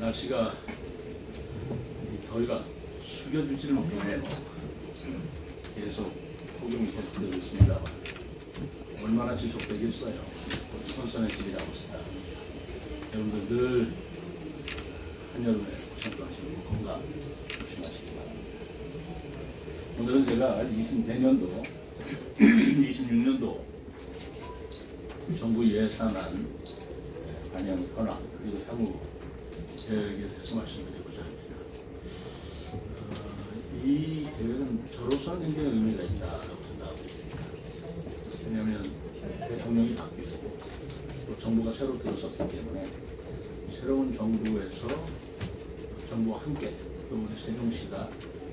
날씨가 더위가 숙여주지는 못하네요. 계속 폭염이 계속되고 있습니다. 얼마나 지속되겠어요? 선선해지리라고 있습니다. 여러분들 늘 한여름에 고생도 하시고 건강 조심하시기 바랍니다. 오늘은 제가 내년도 26년도 정부 예산안 반영 현황 그리고 향후 계획에 대해서 말씀드리고자 합니다. 이 계획은 저로서는 굉장히 의미가 있다고 생각하고 있습니다. 왜냐하면 대통령이 바뀌고 또 정부가 새로 들어섰기 때문에 새로운 정부에서 정부와 함께 또 우리 세종시가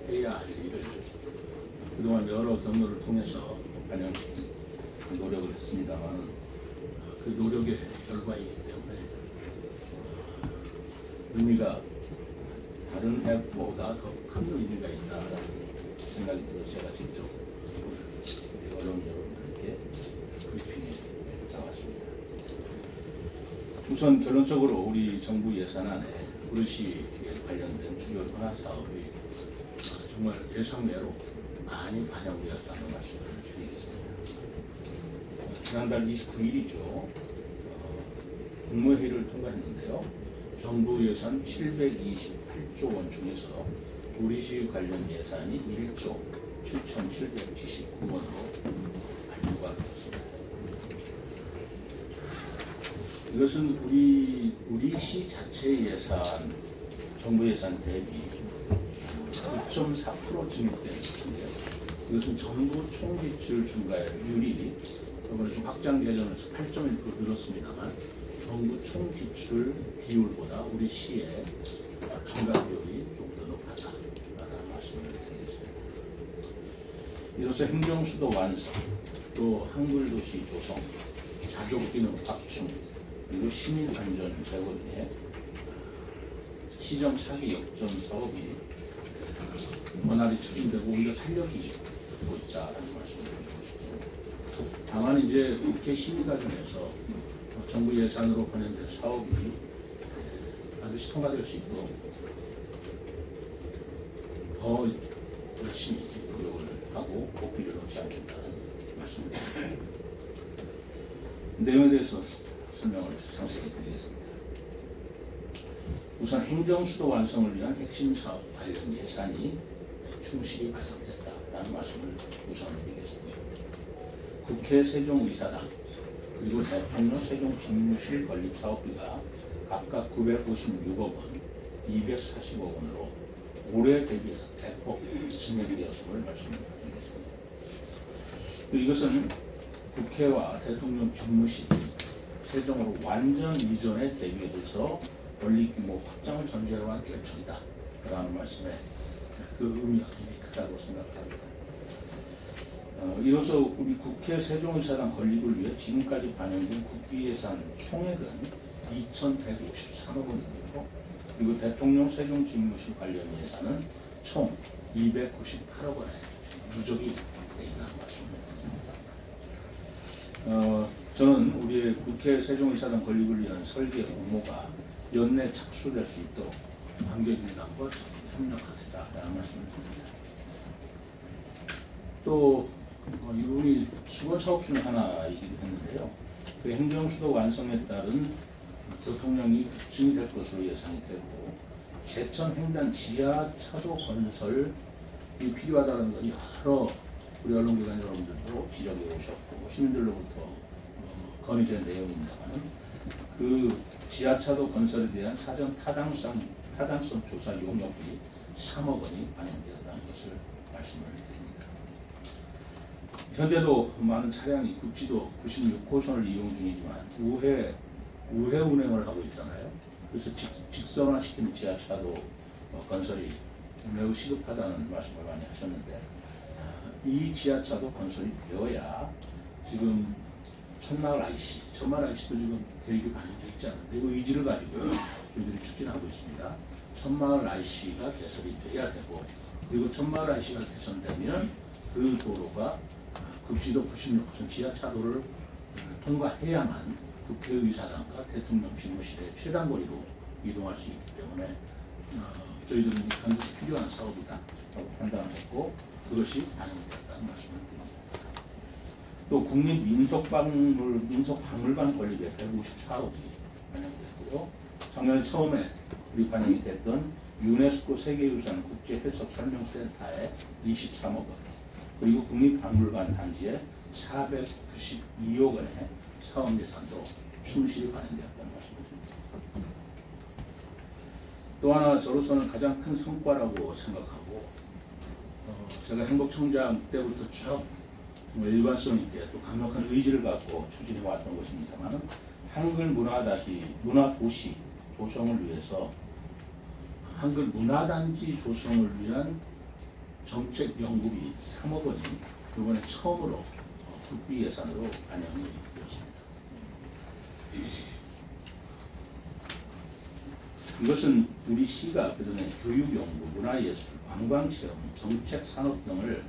해야 할 일을 그동안 여러 경로를 통해서 반영시킨 노력을 했습니다만 그 노력의 결과이기 때문에 의미가 다른 해보다 더 큰 의미가 있다라는 생각이 들어서 제가 직접 우리 언론 여러분들께 브리핑에 나왔습니다. 우선 결론적으로 우리 정부 예산안에 우리시에 관련된 주요 현안 사업이 정말 예상외로 많이 반영되었다는 말씀을 드리겠습니다. 지난달 29일이죠. 국무회의를 통과했는데요. 정부 예산 728조 원 중에서 우리시 관련 예산이 1조 7,779원으로 발표가 되었습니다. 이것은 우리시 자체 예산, 정부 예산 대비 9.4% 증액된 수치인데요. 이것은 정부 총지출 증가율이 이번에 좀 확장 개정에서 8.1% 늘었습니다만 정부 총지출 비율보다 우리 시의 증가 비율이 좀 더 높았다라는 말씀을 드리겠습니다. 이로써 행정수도 완성, 또 한글도시 조성, 자족기능 확충, 그리고 시민안전 제고에 시정 사기 역전 사업이 원활히 추진되고 오히려 탄력이 되고 있다는 말씀을 드리고 싶습니다. 다만 이제 국회 심의 과정에서 정부 예산으로 관련된 사업이 반드시 통과될 수 있도록 더 열심히 노력을 하고 고삐를 놓지 않겠다는 말씀을 드립니다. 내용에 대해서 설명을 상세히 드리겠습니다. 우선 행정수도 완성을 위한 핵심 사업 관련 예산이 충실히 반영됐다라는 말씀을 우선 드리겠습니다. 국회 세종의사당 그리고 대통령 세종집무실 건립 사업비가 각각 956억 원, 240억 원으로 올해 대비해서 대폭 증액되었음을 말씀드리겠습니다. 이것은 국회와 대통령 집무실 세종으로 완전 이전에 대비해서 건립 규모 확장을 전제로 한 결정이다 라는 말씀에 그 의미가 굉장히 크다고 생각합니다. 이로써 우리 국회 세종의사당 건립을 위해 지금까지 반영된 국비예산 총액은 2,153억 원이고요. 그리고 대통령 세종집무실 관련 예산은 총 298억 원의 누적이 되어 있다는 말씀입니다. 저는 우리의 국회 세종의사당 건립을 위한 설계 공모가 연내 착수될 수 있도록 관계기관과 협력하겠다라는 말씀을 드립니다. 또 이분이 수건 사업 중에 하나이기도 했는데요. 그 행정수도 완성에 따른 교통량이 급증이 될 것으로 예상이 되고 제천 횡단 지하차도 건설이 필요하다는 것이 여러 우리 언론기관 여러분들도 지적해 오셨고 시민들로부터 건의된 내용입니다만 그 지하차도 건설에 대한 사전 타당성 조사 용역비 3억 원이 반영되었다는 것을 말씀을 드립니다. 현재도 많은 차량이 국지도 96호선을 이용 중이지만 우회 운행을 하고 있잖아요. 그래서 직선화시키는 지하차도 건설이 매우 시급하다는 말씀을 많이 하셨는데 이 지하차도 건설이 되어야 지금 천마을 IC, 천마을 IC도 지금 계획이 반영되어 있지 않는데 그 의지를 가지고 저희들이 추진하고 있습니다. 천마을 IC가 개설이 돼야 되고 그리고 천마을 IC가 개선되면 그 도로가 국지도 96호선 지하차도를 통과해야만 국회의사당과 대통령 집무실의 최단거리로 이동할 수 있기 때문에 저희들은 반드시 필요한 사업이다라고 판단을 했고 그것이 반영되었다는 말씀을 드립니다. 또 국립민속박물관 건립에 154억이 반영됐고요. 작년 처음에 우리 반영이 됐던 유네스코 세계유산 국제해석설명센터에 23억 원, 그리고 국립박물관 단지에 492억 원의 사업 예산도 충실히 반영되었다는 말씀입니다. 또 하나 저로서는 가장 큰 성과라고 생각하고 제가 행복청장 때부터 쭉 일관성 있게 또 강력한 의지를 갖고 추진해 왔던 것입니다만 한글 문화도시 조성을 위해서 한글 문화단지 조성을 위한 정책 연구비 3억 원이 이번에 처음으로 국비 예산으로 반영이 되었습니다. 이것은 우리 시가 그동안 교육연구, 문화예술, 관광체험, 정책산업 등을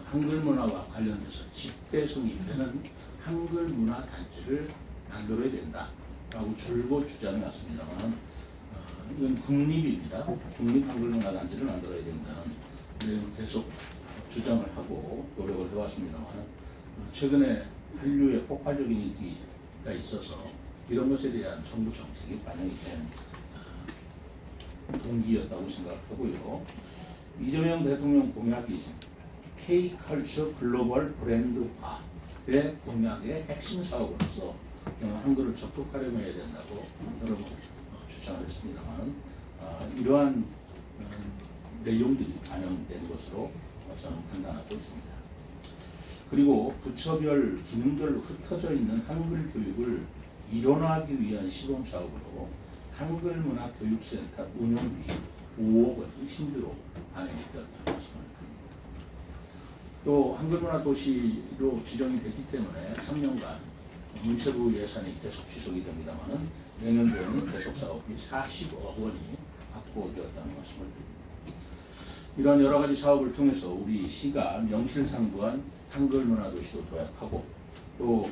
한글 문화와 관련해서 집대성이 되는 한글 문화 단지를 만들어야 된다라고 줄곧 주장해 왔습니다만 이건 국립입니다. 국립 한글 문화 단지를 만들어야 된다는 내용을 계속 주장을 하고 노력을 해왔습니다만 최근에 한류의 폭발적인 인기가 있어서 이런 것에 대한 정부 정책이 반영이 된 동기였다고 생각하고요. 이재명 대통령 공약이 K컬처 글로벌 브랜드화의 공약의 핵심 사업으로서 한글을 적극 활용해야 된다고 여러 번 주장을 했습니다만 이러한 내용들이 반영된 것으로 저는 판단하고 있습니다. 그리고 부처별 기능별로 흩어져 있는 한글 교육을 일원화하기 위한 시범사업으로 한글문화교육센터 운영비 5억 원이 신규로 반영이 되었다는 말씀을 드립니다. 또 한글문화도시로 지정이 됐기 때문에 3년간 문체부 예산이 계속 지속이 됩니다만 내년도에는 계속사업비 40억 원이 확보되었다는 말씀을 드립니다. 이러한 여러 가지 사업을 통해서 우리 시가 명실상부한 한글문화도시로 도약하고 또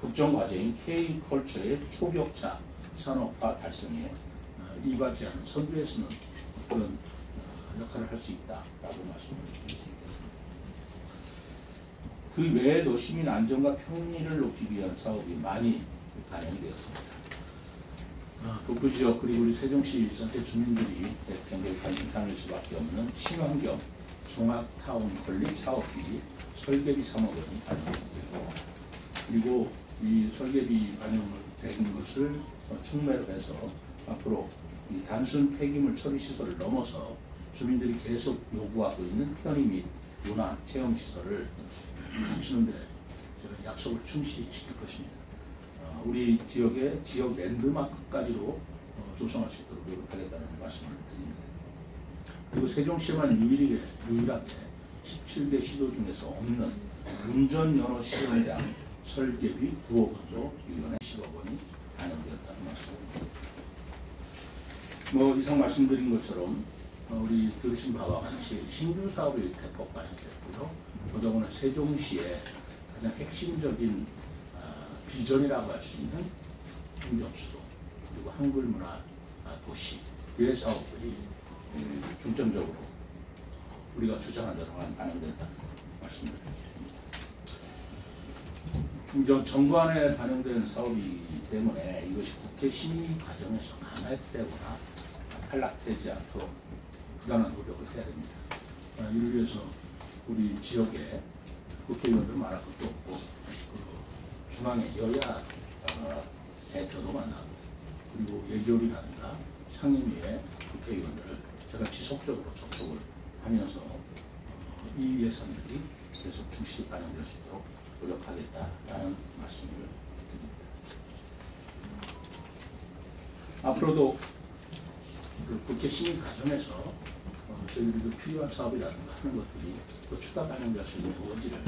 국정과제인 K컬처의 초격차 산업화 달성에 이바지하는 선두에서는 그런 역할을 할 수 있다라고 말씀을 드릴 수 있겠습니다. 그 외에도 시민 안전과 평리를 높이기 위한 사업이 많이 반영되었습니다. 북부 지역 그리고 우리 세종시 전체 주민들이 굉장히 관심사일 수밖에 없는 친환경 종합타운 건립 사업비 설계비 3억 원이 반영되고 그리고 이 설계비 반영된 것을 충매로 해서 앞으로 이 단순 폐기물 처리 시설을 넘어서 주민들이 계속 요구하고 있는 편의 및 문화 체험 시설을 갖추는 데 제가 약속을 충실히 지킬 것입니다. 우리 지역의 지역 랜드마크까지도 조성할 수 있도록 노력하겠다는 말씀을 드립니다. 그리고 세종시만 유일하게 17개 시도 중에서 없는 운전연어 시험장 설계비 9억 원도 이번에 10억 원이 반영되었다는 말씀을 드립니다. 이상 말씀드린 것처럼 우리 들으신 바와 같이 신규 사업이 대폭 반영됐고요. 더더구나 세종시의 가장 핵심적인 비전이라고 할 수 있는 행정수도 그리고 한글문화 도시의 사업들이 중점적으로 우리가 주장한 대로 반영된다는 말씀을 드립니다. 정부안에 반영된 사업이기 때문에 이것이 국회 심의 과정에서 가마되거나 탈락되지 않도록 부단한 노력을 해야 됩니다. 이를 위해서 우리 지역에 국회의원들 말할 것도 없고 중앙의 여야 대표도 만나고 그리고 예결위라든가 상임위의 국회의원들을 제가 지속적으로 접촉을 하면서 이 예산들이 계속 충실히 반영될 수 있도록 노력하겠다라는 말씀을 드립니다. 앞으로도 그 국회 심의 과정에서 저희들도 필요한 사업이라든가 하는 것들이 또 추가 반영될 수 있는 의지를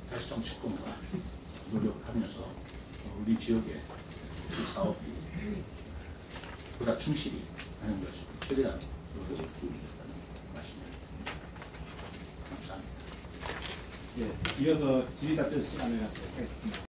다시 정치권과 노력하면서 우리 지역의 그 사업이 보다 충실히 반영될 수 있도록 최대한 노력을 기울이겠다는 말씀입니다. 감사합니다. 예, 이어서 질의답변 시간을 갖도록 하겠습니다.